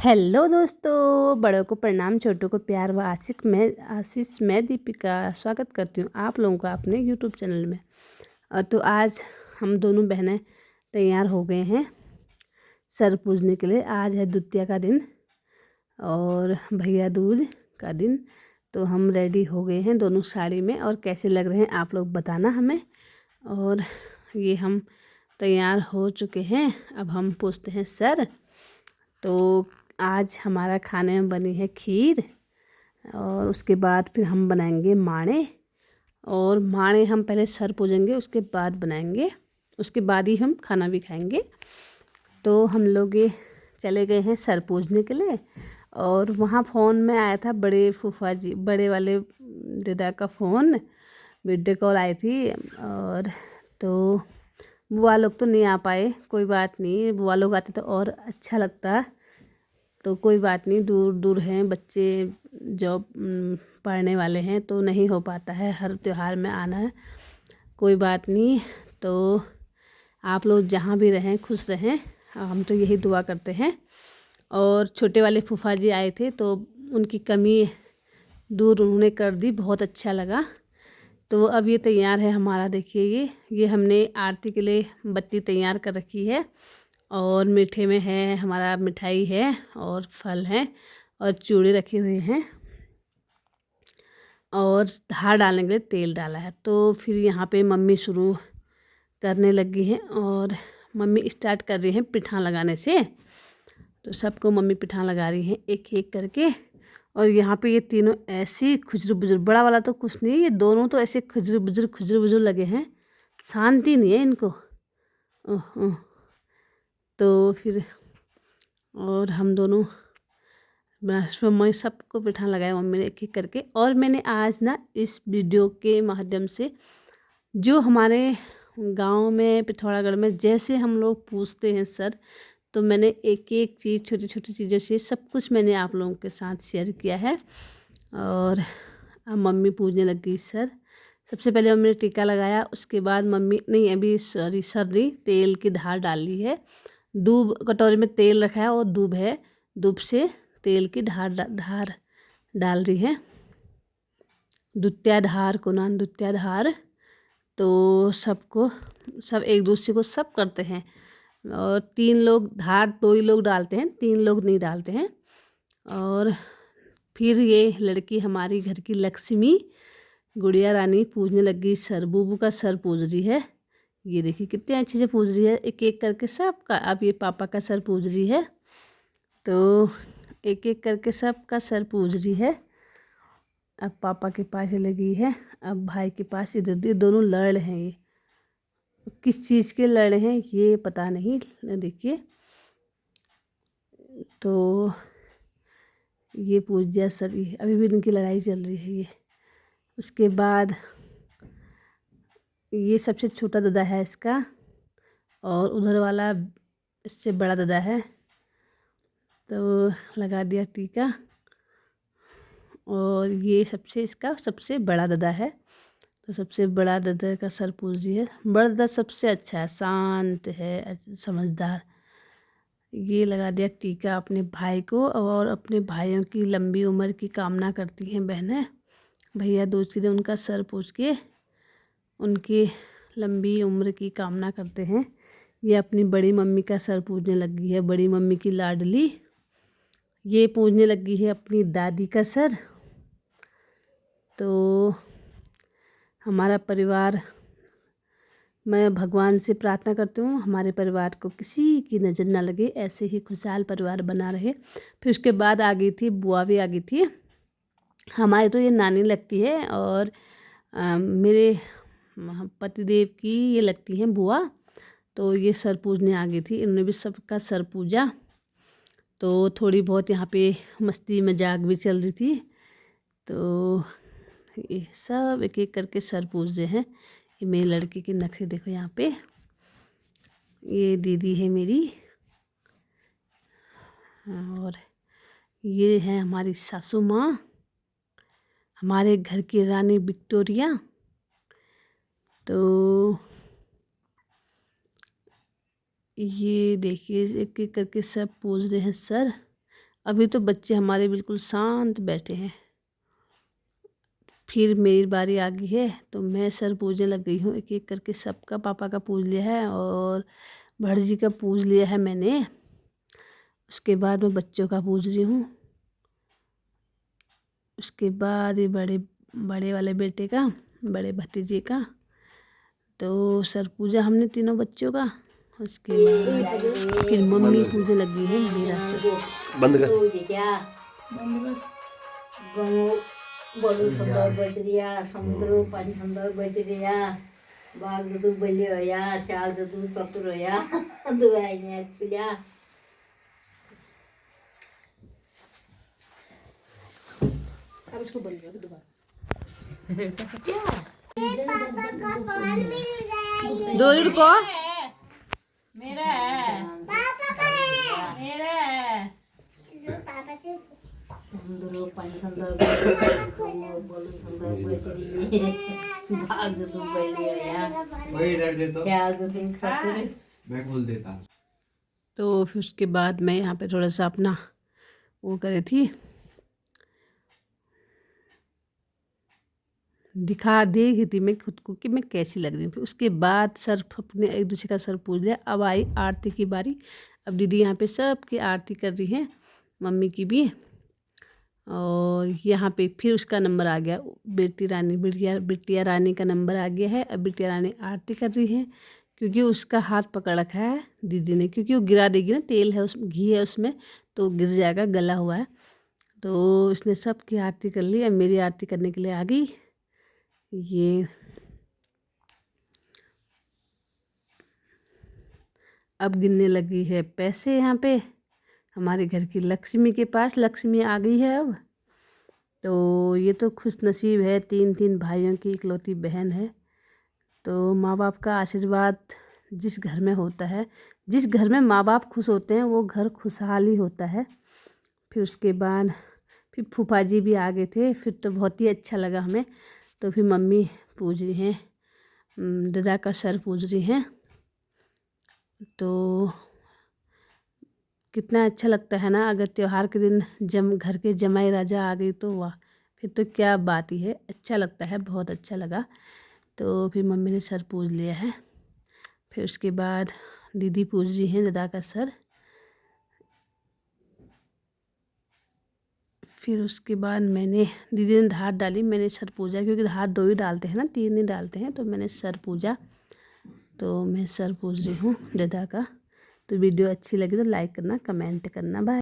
Hello दोस्तों, बड़ों को प्रणाम, छोटों को प्यार व आशीष। मैं दीपिका स्वागत करती हूँ आप लोगों का अपने यूट्यूब चैनल में। तो आज हम दोनों बहनें तैयार हो गए हैं सर पूजने के लिए। आज है द्वितीया का दिन और भैया दूज का दिन। तो हम रेडी हो गए हैं दोनों साड़ी में, और कैसे लग रहे हैं आप लोग बताना हमें। और ये हम तैयार हो चुके हैं, अब हम पूछते हैं सर। तो आज हमारा खाने में बनी है खीर, और उसके बाद फिर हम बनाएंगे माणे। और माणे हम पहले सर पूजेंगे, उसके बाद बनाएंगे, उसके बाद ही हम खाना भी खाएंगे। तो हम लोग ये चले गए हैं सर पूजने के लिए। और वहाँ फ़ोन में आया था बड़े फूफा जी, बड़े वाले दीदा का फ़ोन, वीडियो कॉल आई थी। और तो बुआ लोग तो नहीं आ पाए, कोई बात नहीं, बुआ लोग आते तो और अच्छा लगता। तो कोई बात नहीं, दूर दूर हैं बच्चे, जॉब पढ़ने वाले हैं, तो नहीं हो पाता है हर त्योहार में आना है। कोई बात नहीं, तो आप लोग जहाँ भी रहें खुश रहें, हम तो यही दुआ करते हैं। और छोटे वाले फूफा जी आए थे, तो उनकी कमी दूर उन्होंने कर दी, बहुत अच्छा लगा। तो अब ये तैयार है हमारा, देखिए ये हमने आरती के लिए बत्ती तैयार कर रखी है। और मीठे में है हमारा मिठाई है, और फल है, और चूड़े रखे हुए हैं, और धार डालने के लिए तेल डाला है। तो फिर यहाँ पे मम्मी शुरू करने लगी हैं, और मम्मी स्टार्ट कर रही हैं पिठान लगाने से। तो सबको मम्मी पिठान लगा रही हैं एक एक करके। और यहाँ पे ये तीनों ऐसी खुजर बुजुर, बड़ा वाला तो कुछ नहीं, ये दोनों तो ऐसे खुजर बुजुर लगे हैं, शांति नहीं है इनको। ओह ओह। तो फिर और हम दोनों मम्मी सबको पिठान लगाया मम्मी ने एक एक करके। और मैंने आज ना इस वीडियो के माध्यम से जो हमारे गांव में पिथौरागढ़ में जैसे हम लोग पूछते हैं सर, तो मैंने एक एक चीज़, छोटी छोटी चीज़ों से सब कुछ मैंने आप लोगों के साथ शेयर किया है। और अब मम्मी पूजने लगी सर। सबसे पहले मम्मी ने टीका लगाया, उसके बाद मम्मी नहीं, अभी सॉरी सर नहीं, तेल की धार डाली है। दूब कटोरी में तेल रखा है और दूब है, दूब से तेल की धार डाल रही है। द्वितीया धार को नाम द्वितीया धार। तो सबको सब एक दूसरे को सब करते हैं। और 3 लोग धार, 2 ही लोग डालते हैं, 3 लोग नहीं डालते हैं। और फिर ये लड़की हमारी घर की लक्ष्मी गुड़िया रानी पूजने लगी सर। बूबू का सर पूज रही है, ये देखिए कितने अच्छे से पूज रही है, एक एक करके सबका। अब ये पापा का सर पूज रही है, तो एक एक करके सबका सर पूज रही है। अब पापा के पास लगी है, अब भाई के पास। इधर दोनों लड़ रहे हैं, ये किस चीज़ के लड़ रहे हैं ये पता नहीं, देखिए। तो ये पूज दिया सर, ये अभी भी इनकी लड़ाई चल रही है। ये उसके बाद ये सबसे छोटा दादा है इसका, और उधर वाला इससे बड़ा दादा है। तो लगा दिया टीका, और ये इसका सबसे बड़ा दादा है। तो सबसे बड़ा दादा का सर पूज रही है। बड़ा दादा सबसे अच्छा है, शांत है, समझदार। ये लगा दिया टीका अपने भाई को, और अपने भाइयों की लंबी उम्र की कामना करती हैं बहनें। भैया दूज के दिन उनका सर पूज के उनकी लंबी उम्र की कामना करते हैं। ये अपनी बड़ी मम्मी का सर पूजने लगी है, बड़ी मम्मी की लाडली। ये पूजने लगी है अपनी दादी का सर। तो हमारा परिवार, मैं भगवान से प्रार्थना करती हूँ हमारे परिवार को किसी की नज़र ना लगे, ऐसे ही खुशहाल परिवार बना रहे। फिर उसके बाद आ गई थी बुआ, भी आ गई थी हमारी, तो ये नानी लगती है। और मेरे पतिदेव की ये लगती हैं बुआ। तो ये सर पूजने आ गई थी, इन्होंने भी सबका सर पूजा। तो थोड़ी बहुत यहाँ पे मस्ती मजाक भी चल रही थी। तो ये सब एक एक करके सर पूज रहे हैं। ये मेरी लड़की की नखरे देखो यहाँ पे। ये दीदी है मेरी, और ये है हमारी सासू माँ, हमारे घर की रानी विक्टोरिया। तो ये देखिए एक एक करके सब पूज रहे हैं सर। अभी तो बच्चे हमारे बिल्कुल शांत बैठे हैं। फिर मेरी बारी आ गई है तो मैं सर पूजने लग गई हूँ। एक एक करके सबका पापा का पूज लिया है और भटजी का पूज लिया है मैंने। उसके बाद मैं बच्चों का पूज रही हूँ। उसके बाद ये बड़े वाले बेटे का, बड़े भतीजे का तो सर पूजा हमने तीनों बच्चों का। उसके बाद फिर मम्मी पूजने लगी है मेरा सर। बंद कर। बोलू सुंदर बचरिया समुद्र पानी सुंदर बचरिया बाग तू बल्ली होया शाल तू चतुर होया दुआई ने पिल्या। अब इसको बंद कर दोबारा। दो रुको। मेरा है पापा का है मेरा है पापा से समुद्र पानी सुंदर बोलू सुंदर बचरिया बाग तू बल्ली होया वही इधर दे तो शाल तू चतुर। मैं खोल देता। तो फिर उसके बाद मैं यहाँ पे थोड़ा सा अपना वो करे थी, दिखा दे रही थी मैं खुद को कि मैं कैसी लग रही हूँ। फिर उसके बाद सर अपने एक दूसरे का सर पूज लिया। अब आई आरती की बारी। अब दीदी यहाँ पे सबकी आरती कर रही है, मम्मी की भी। और यहाँ पे फिर उसका नंबर आ गया, बिटिया रानी का नंबर आ गया है। अब बिटिया रानी आरती कर रही है क्योंकि उसका हाथ पकड़ रखा है दीदी ने, क्योंकि वो गिरा देगी ना, तेल है उसमें, घी है उसमें, तो गिर जाएगा, गला हुआ है। तो उसने सबकी आरती कर ली। अब मेरी आरती करने के लिए आ गई। ये अब गिनने लगी है पैसे यहाँ पे हमारे घर की लक्ष्मी के पास। लक्ष्मी आ गई है अब। तो ये तो खुश नसीब है, 3 भाइयों की इकलौती बहन है। तो माँ बाप का आशीर्वाद जिस घर में होता है, जिस घर में माँ बाप खुश होते हैं वो घर खुशहाल ही होता है। फिर उसके बाद फिर फूफा जी भी आ गए थे। फिर तो बहुत ही अच्छा लगा हमें। तो फिर मम्मी पूज रही हैं, दादा का सर पूज रही हैं। तो कितना अच्छा लगता है ना, अगर त्योहार के दिन घर के जमाई राजा आ गई तो वाह, फिर तो क्या बात ही है, अच्छा लगता है, बहुत अच्छा लगा। तो फिर मम्मी ने सर पूज लिया है। फिर उसके बाद दीदी पूज रही हैं दादा का सर। फिर उसके बाद दीदी ने धार डाली, मैंने सर पूजा, क्योंकि धार 2 ही डालते हैं ना, 3 नहीं डालते हैं। तो मैंने सर पूजा। तो मैं सर पूज रही हूँ दादा का। तो वीडियो अच्छी लगी तो लाइक करना, कमेंट करना। बाय।